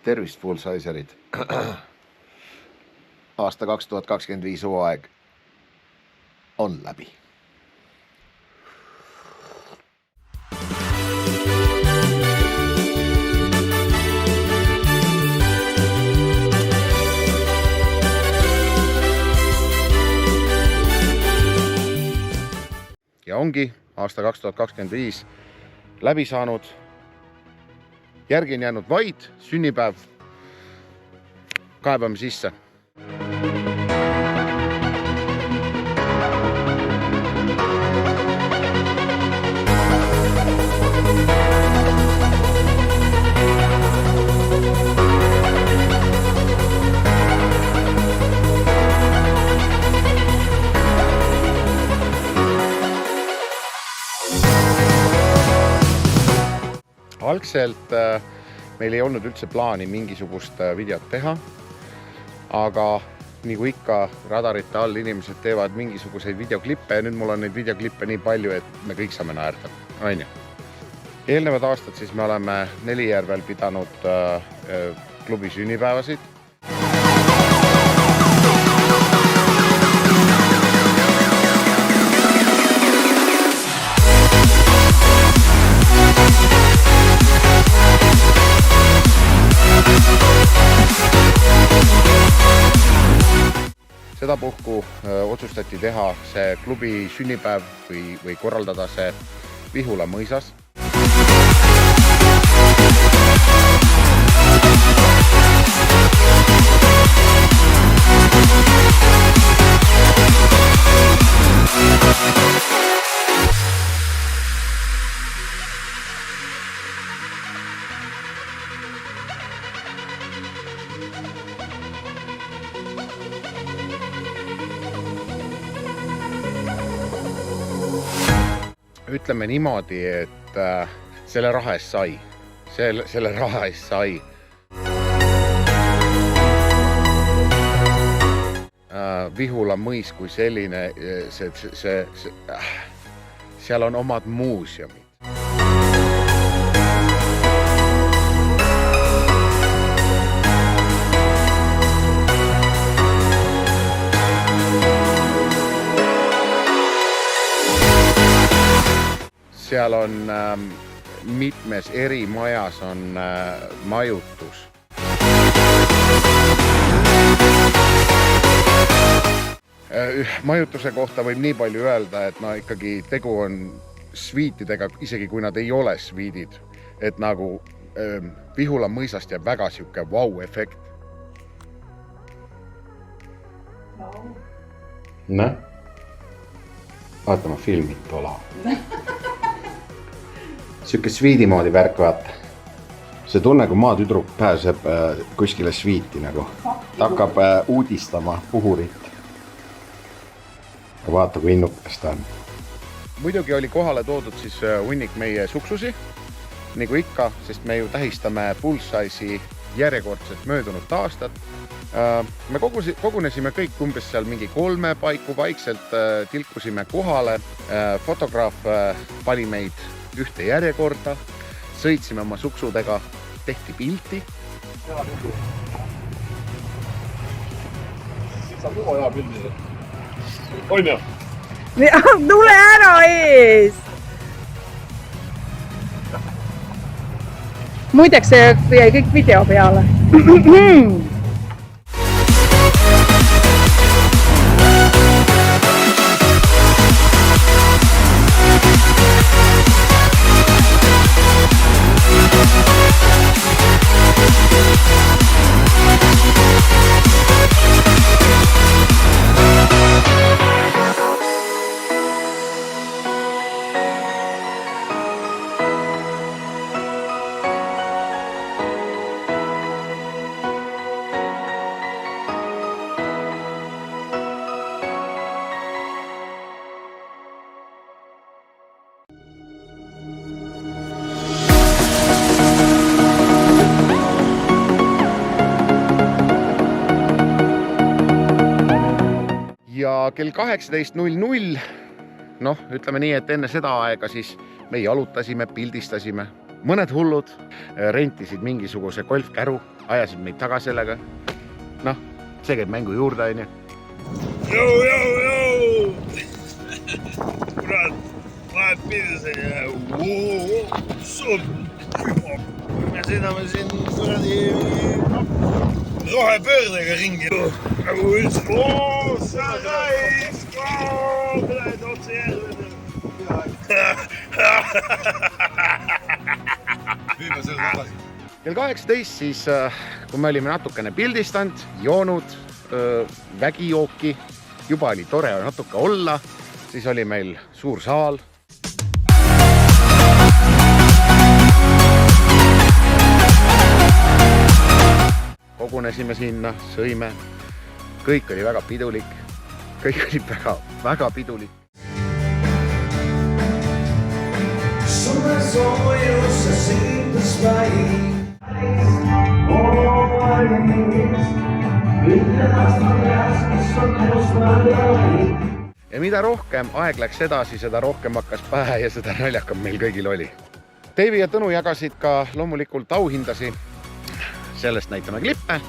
Tervist, Full-Sizerid! Aasta 2025 hooaeg on läbi. Ja ongi aasta 2025 läbi saanud. Järgi on jäänud vaid sünnipäev. Kaebame sisse. Algselt meil ei olnud üldse plaani mingisugust videot teha, aga nagu ikka radarite all inimesed teevad mingisuguseid videoklippe ja nüüd mul on neid videoklippe nii palju, et me kõik saame naerda. Aine. Eelnevad aastad siis me oleme Nelijärvel pidanud klubi sünnipäevasid. Sedapuhku otsustati teha see klubi sünnipäev või korraldada see Vihula mõisas. Ütleme niimoodi, et selle raha eest sai. Selle raha eest sai. Vihula mõis kui selline, seal on omad muuseumid. Seal on mitmes eri majas on majutus. Majutuse kohta võib nii palju öelda, et ikkagi tegu on sviitidega, isegi kui nad ei ole sviidid. Et nagu Vihula mõisast jääb väga siuke vau-efekt. Näe? Vaata ma filmid tola. Siuke sviidi moodi värk vaata. See tunne, kui maatüdruk pääseb kuskile sviiti nagu. Ta hakkab uudistama puhurit. Ja vaata, kui innukas ta on. Muidugi oli kohale toodud siis hunnik meie suksusi. Nagu ikka, sest me ju tähistame Full-Size'i järjekordselt möödunud aastat. Me kogunesime kõik umbes seal mingi 3 paiku, vaikselt tilkusime kohale. Fotograaf pani meid ühte järjekorda, sõitsime oma suksudega, tehti pilti. Siit saab juba hea pildi. On ju? Tule ära ees! Muideks see jäi kõik video peale. Ja kell 18.00, noh, ütleme nii, et enne seda aega siis me jalutasime, pildistasime, mõned hullud rentisid mingisuguse golfkäru, ajasid meid taga sellega. Noh, see käib mängu juurde, on ju. Kurat, vahet pidase ja me sõidame siin kuradi rohepöördega ringi. Nagu üldse, see on täis, lähed otse järgmine. Kell 18 siis, kui me olime natukene pildistanud, joonud vägijooki, juba oli tore natuke olla, siis oli meil suur saal. Kogunesime sinna, sõime, kõik oli väga pidulik, kõik oli väga pidulik. Ja mida rohkem aeg läks edasi, seda rohkem hakkas pähe ja seda naljakam meil kõigil oli. Deivi ja Tõnu jagasid ka loomulikult auhindasi. Sellest näitame klippe.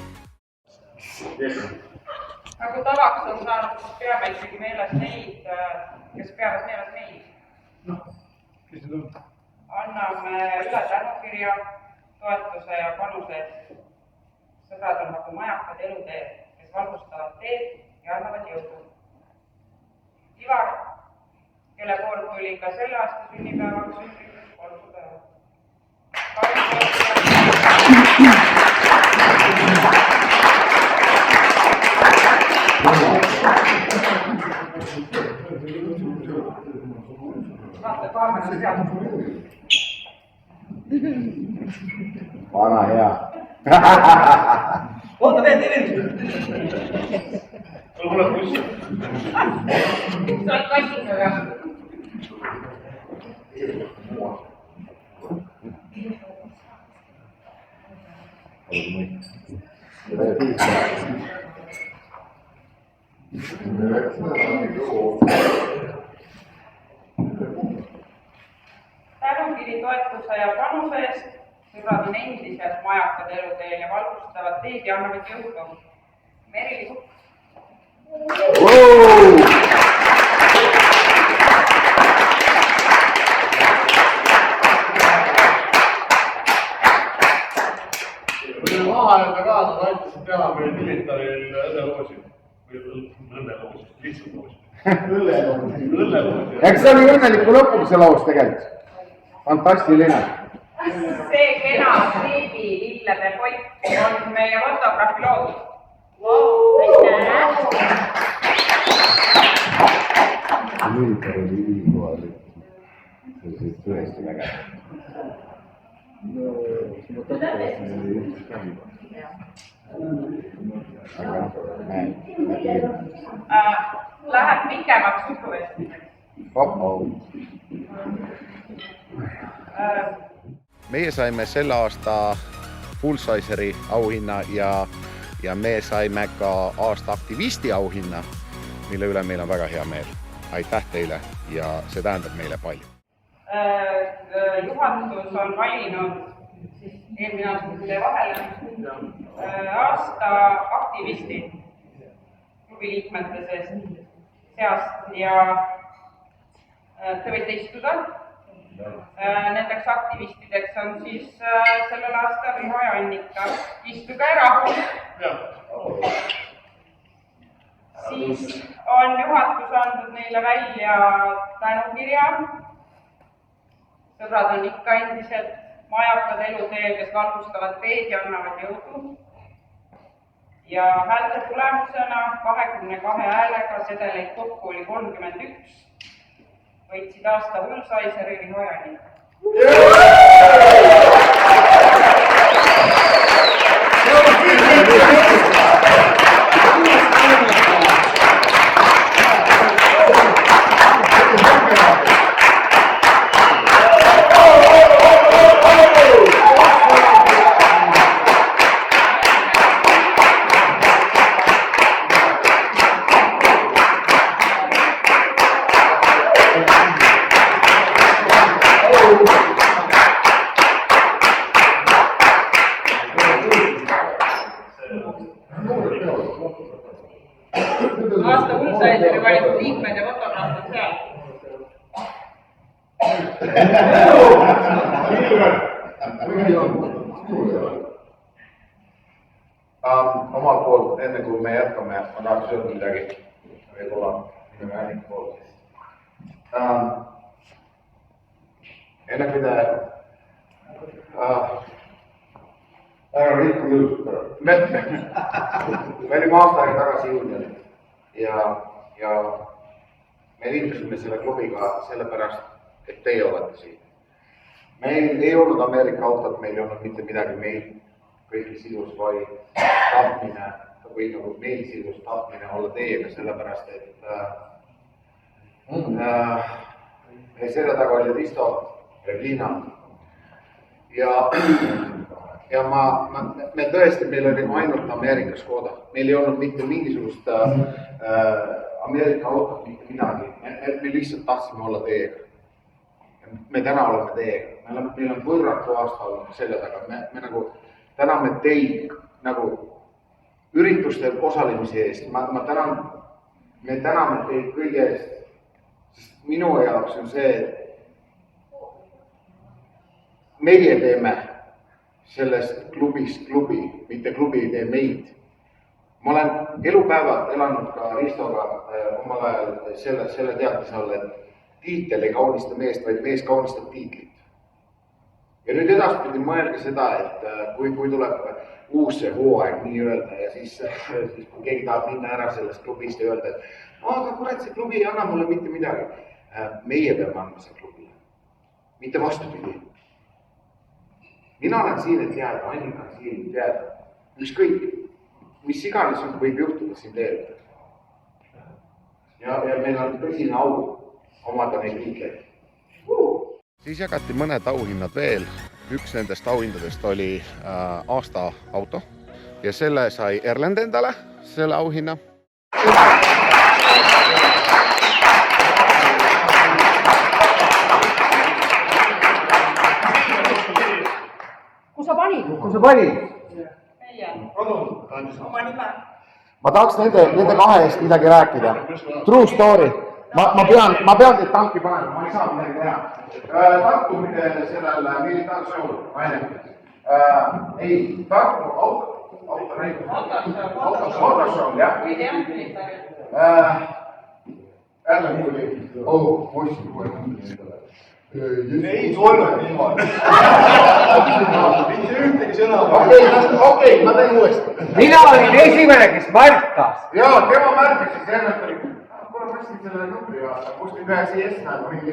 Nagu tavaks on saanud, siis peame ikkagi meeles neid, kes peavad meeles meid. Anname üle tänukirja, toetuse ja panuse. Sõbrad on nagu majakad eluteed, kes valgustavad teed ja annavad jõudu. Ivar, kelle poolt tuli ka selle aasta sünnipäevaks ümbrikus 300 €. Vaata kaamera sealt. Vana hea. Oota, veeti. Mulle bussi. Sa oled kassiga. Tänukiri toetuse ja panuse eest. Sõbrad on endiselt majakad eluteel ja valgustavad teed ja annavad jõudu. Merili Kukk. Vaheaega kaasa aitasid teha meil militari õnneloosi. Lihtsalt loosi. Õnneloosi. Eks see oli õnneliku lõpuga see laus tegelikult. Fantastiline. See kena Triibi lillede pott on meie fotograafi loodud. Militari oli ülikohal. See oli tõesti vägev. Läheb pikemaks jutuvestmiseks. Meie saime selle aasta Pulsaiseri auhinna ja me saime ka aasta aktivisti auhinna, mille üle meil on väga hea meel. Aitäh teile ja see tähendab meile palju. Juhatus on valinud eelmine aasta vahele aasta aktivisti klubi liikmete seast ja te võite istuda. Nendeks aktivistideks on siis sellel aastal Riho ja Annika. Istuge ära. Siis on juhatus andnud neile välja tänukirja. Sõbrad on ikka endiselt majakad eluteel, kes valgustavad teed ja annavad jõudu. Ja häälte tulemusena 22 häälega, sedeleid kokku oli 31. Võitsid aasta Pulsaiseri Riho ja Annika. aasta Bullseyesile valitud liikmed ja fotograafid seal. Omalt poolt, enne kui me jätkame, ma tahaks öelda midagi. Võib-olla minu äänik poolt. Enne kui te... Ära rikku jõudnud ära. Me olime aasta aega tagasi juunionid ja me liitusime selle klubiga sellepärast, et teie olete siin. Meil ei olnud Ameerika autot, meil ei olnud mitte midagi, meil kõiki sidus vaid tahtmine või nagu meil sidus tahtmine olla teiega sellepärast, et selle taga oli Risto, Regina ja me tõesti, meil oli ainult Ameerika Škoda. Meil ei olnud mitte mingisugust Ameerika autot, mitte midagi. Me lihtsalt tahtsime olla teiega. Me täna oleme teiega. Meil on võrratu aasta olnud selle taga. Me nagu täname teid nagu üritustel osalemise eest. Me täname teid kõige eest. Sest minu jaoks on see, et meie teeme sellest klubist klubi, mitte klubi ei tee meid. Ma olen elupäevad elanud ka Ristoga omal ajal selle teadmise all, et tiitel ei kaunista meest, vaid mees kaunistab tiitlit. Ja nüüd edaspidi mõelge seda, et kui tuleb uus see hooaeg nii öelda ja siis kui keegi tahab minna ära sellest klubist ja öelda, et aga kurat, see klubi ei anna mulle mitte midagi. Meie peame andma see klubile, mitte vastupidi. Mina olen siin, et jääda, Annika on siin, et jääda. Ükskõik, mis iganes võib juhtuda siin teel. Ja meil on tõsine au omada neid tiitleid. Siis jagati mõned auhinnad veel. Üks nendest auhindadest oli aasta auto ja selle sai Erlend endale, selle auhinna. Kui sa panid? Meie. Oma nime. Ma tahaks nende kahe eest midagi rääkida. True story. Ma pean teid tanki panema, ma ei saa midagi teha. Tartu sellel militaarshow, ei, Tartu autoshow, jah. Ärle kuuli. Poissi kuule. Ei tulnud niimoodi. Mitte ühtegi sõna. Okei, ma teen uuesti. Mina olin esimene, kes märkas. Jaa, tema märkas siis ennast oli. Kuna ma mõtlesin selle numbri vaata, kuskil ühe CS nagu mingi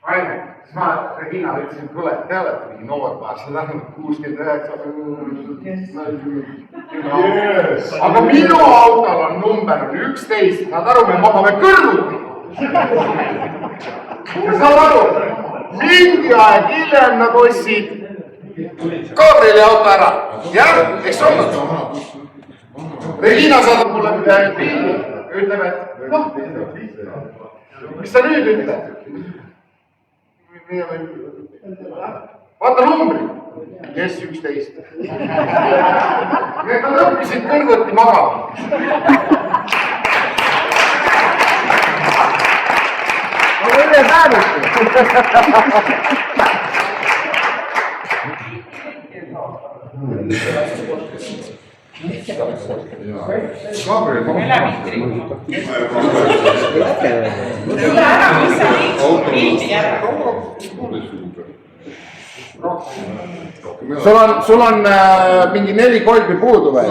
aine. Siis ma Regina ütlesin, et kuule, te olete mingi noor paar, see tähendab 69. Aga minu autol on number 11. Saad aru, me magame kõrvuti. Saad aru, mingi aeg hiljem nad ostsid Gabrieli auto ära. Jah, eks olnud? Regina saadab mulle pilli, ütleb, et noh, mis sa nüüd ütled? Vaata numbri, kes 11. Need on õppisid kõrvuti magama. Õnne päeviti! Sul on mingi 4 kolbi puudu või?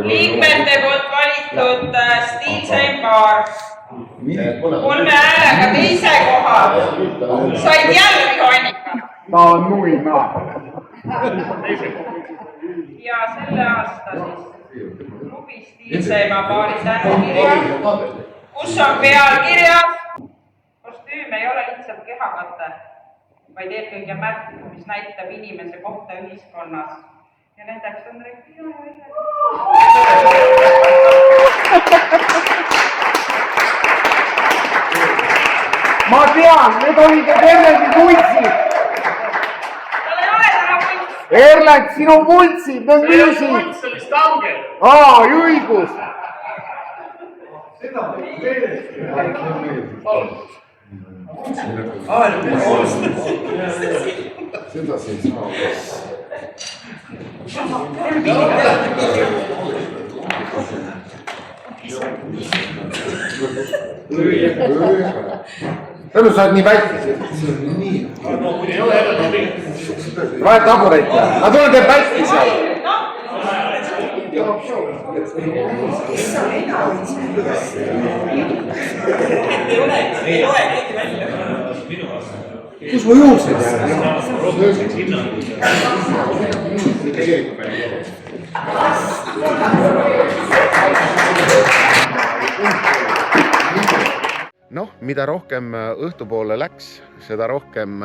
Liikmete poolt valitud stiilseim paar. 3 häälega teise koha. Said jälle Riho Annika. Ta on nuina. Ja selle aasta siis klubi stiilseima paari tänukirja, kus on pealkirjas. Kostüüm ei ole lihtsalt kehakate, vaid eelkõige märk, mis näitab inimese kohta ühiskonnas. Ja nendeks on Regina ja Ille. Ma tean, need olid Erlendi vuntsid. Tal ei ole täna võiks. Erlend, sinu vuntsid, need müüsid. Vunts oli stangel. Õigus. Seda siin saa. Tõnu, sa oled nii väikesed. Vaja tabureid. Nad tuleb teeb väikse seal. Kus mu juuksed jäävad? Noh, mida rohkem õhtupoole läks, seda rohkem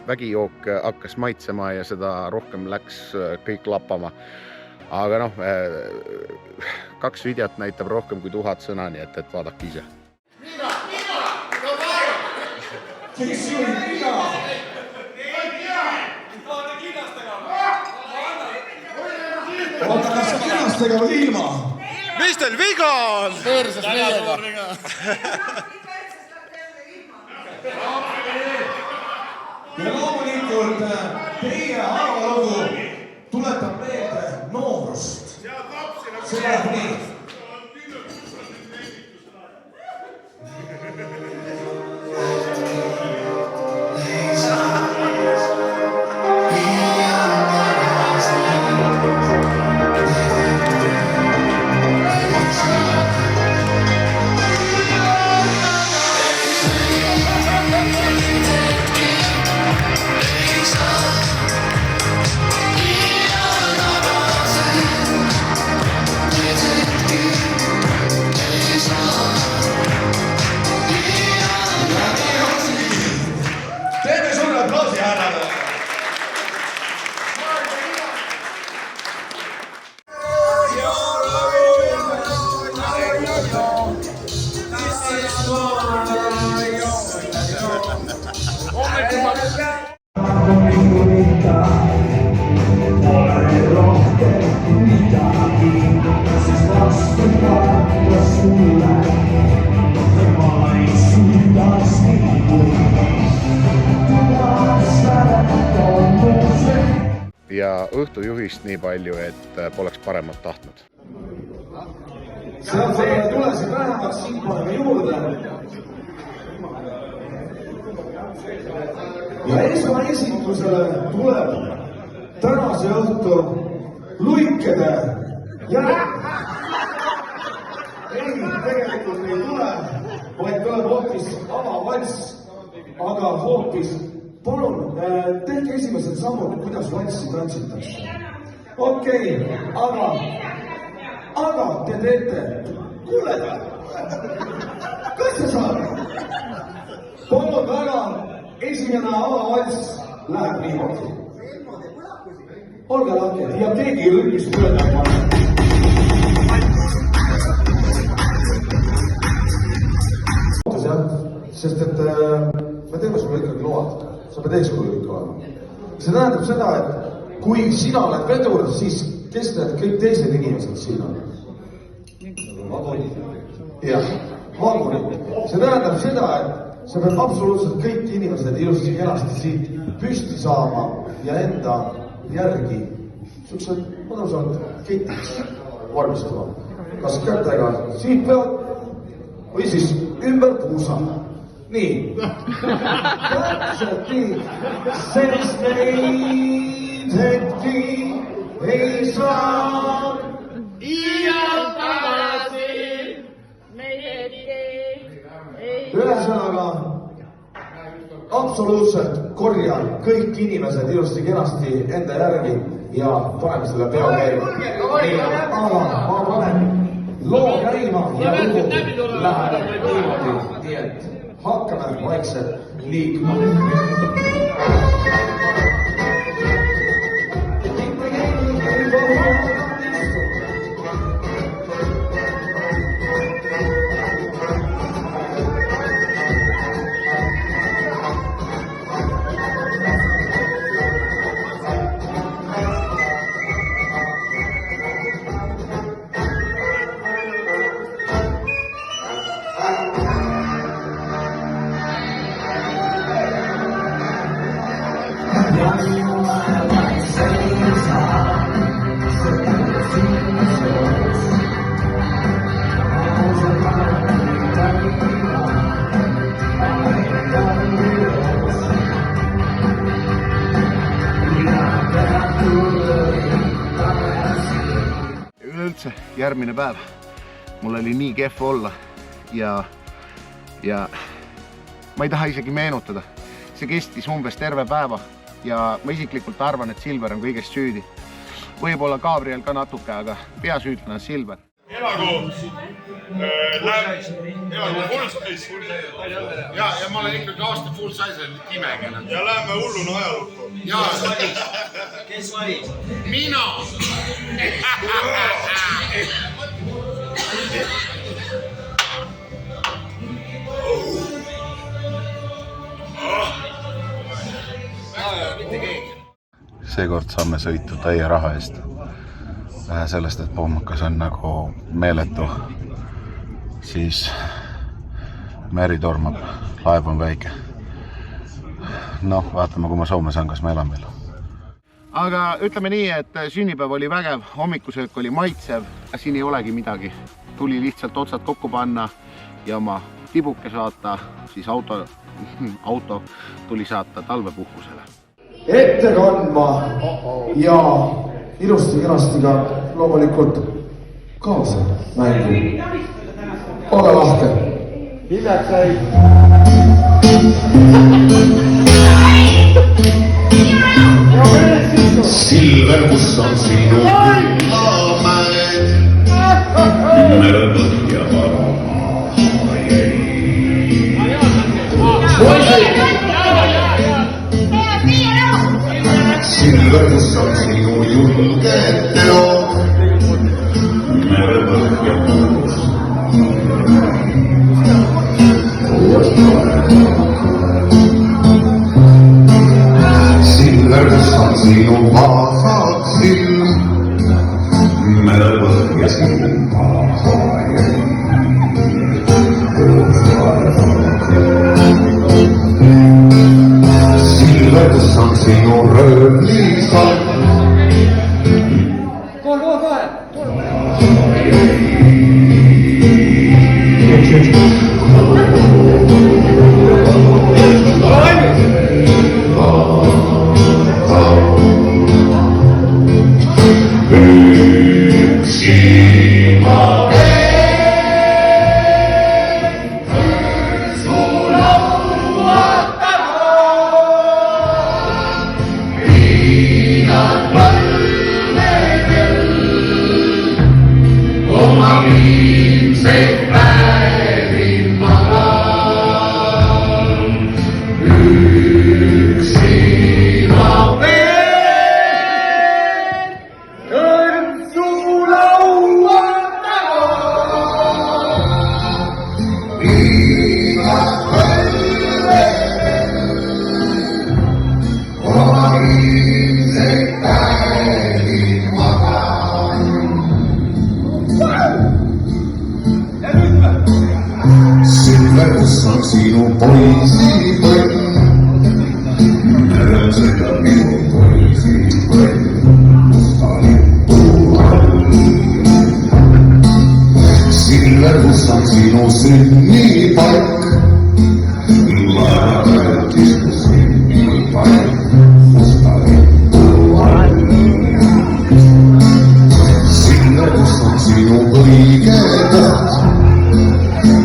vägijook hakkas maitsema ja seda rohkem läks kõik lappama. Aga noh, 2 videot näitab rohkem kui 1000 sõna, nii et vaadake ise. Oota, kas sa kinastega või ilma? Mis teil viga on? Pöörses meiega. Ja loomulikult teie ajalugu tuletab meelde noorust. See läheb nii. Ja õhtujuhist nii palju, et poleks paremat tahtnud. Sealt selle tulesid vähemaks siinkohal juurde. Ja esmaesitlusele tuleb tänase õhtu luikede järg. Ei, tegelikult ei tule, vaid tuleb hoopis avavalss, aga hoopis palun, tehke esimesed sammud, kuidas valssi tantsitakse. Okei, aga te teete, kuule, kas sa saad? Palun väga, esimene avavalss läheb niimoodi. Olge lahked ja keegi rühmis pööda ei pane. Sest et me teeme sulle ikkagi load, sa pead eeskujulik olema. See tähendab seda, et kui sina oled vedur, siis kes need kõik teised inimesed siin on? Jah, vagunid. See tähendab seda, et sa pead absoluutselt kõik inimesed ilusti kenasti siit püsti saama ja enda järgi siuksed mõnusad ketiks vormistama. Kas kätega siit peavad või siis ümber puusa. Nii. Täpselt nii. Sest neid hetki ei saa iial tagasi. Ühesõnaga, absoluutselt korja kõik inimesed ilusti kenasti enda järgi ja paneme selle pea käima. Aga ma panen loo käima ja lugu läheb niimoodi, nii et hakkame vaikselt liikma. järgmine päev. Mul oli nii kehv olla ja ma ei taha isegi meenutada. See kestis umbes terve päeva ja ma isiklikult arvan, et Silver on kõigest süüdi. Võib-olla Gabriel ka natuke, aga peasüüdlane on Silver. Elagu full size. Ja ma olen ikkagi aasta full size kimekene. Ja läheme hulluna ajalukku. Kes valis? Mina! Seekord saame sõitu täie raha eest. Vähe sellest, et pommakas on nagu meeletu, siis meri tormab, laev on väike. Noh, vaatame, kui ma Soomes on, kas ma elan veel. Aga ütleme nii, et sünnipäev oli vägev, hommikusöök oli maitsev, siin ei olegi midagi. Tuli lihtsalt otsad kokku panna ja oma tibuke saata, siis auto tuli saata talvepuhkusele. Ette kandma ja ilusti-kenasti ka loomulikult kaasa mängu. Ole lahke. Hiljaks sai. Silver, kus on sinu küllamäed, märgud ja varamaa jäi. Silver, kus on sinu julged teod, märgud ja puus. Silver, kus on sinu vaasad silm, märgud ja silm pahaja. Silver, kus on sinu röövlisad, Silver, kus on sinu poisipõnn, märgsega minu poisipõnn, musta lipu all. Silver, kus on sinu sünnipaik, laevad istus sünnipaik, musta lipu all. Silver, kus on sinu õige koht,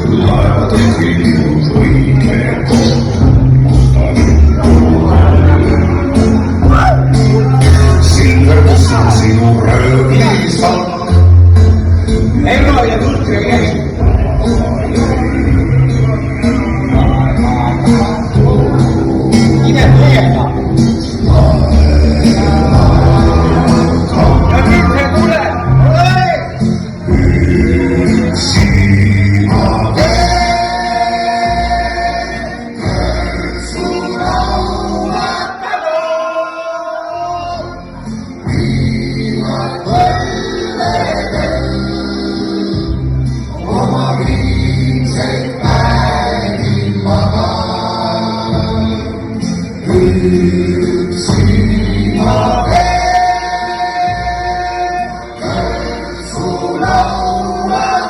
laevad esi minus õige koht, musta lipu all. Silver, kus on sinu röövlisalk, Ego ja tutri käis. Ide tujega. Ja nüüd see tuleb. Sul laua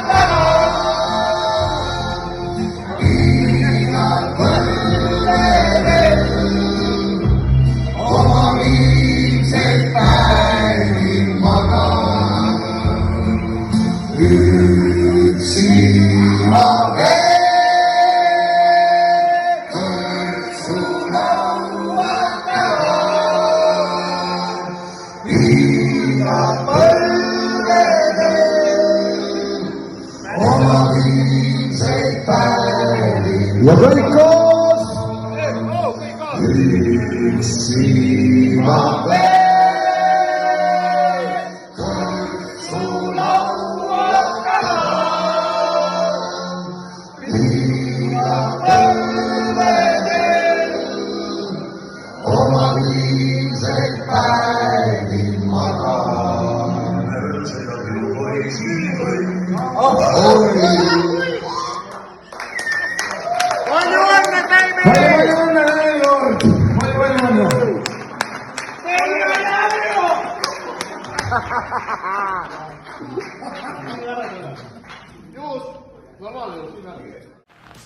ja kõik koos. Palju õnne, Päivi! Palju õnne, Lord! Palju õnne!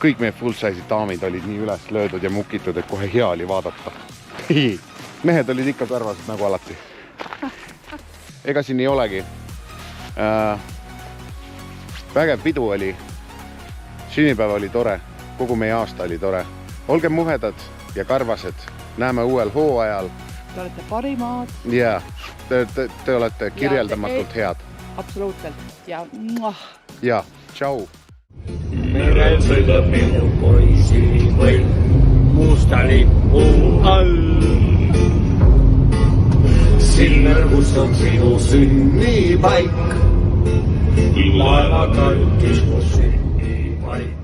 kõik meie full size'i daamid olid nii üles löödud ja mukitud, et kohe hea oli vaadata. Mehed olid ikka karvased nagu alati. Ega siin ei olegi. Vägev pidu oli. Sünnipäev oli tore. Kogu meie aasta oli tore. Olge muhedad ja karvased. Näeme uuel hooajal. Te olete parimad. Ja, te olete kirjeldamatult head. Absoluutselt. Ja Ja, tšau. Merel sõidab minu poisi või musta lipu all. Silmer, kus on sinu sünnipaik, laevaga ütis, kus sünnipaik.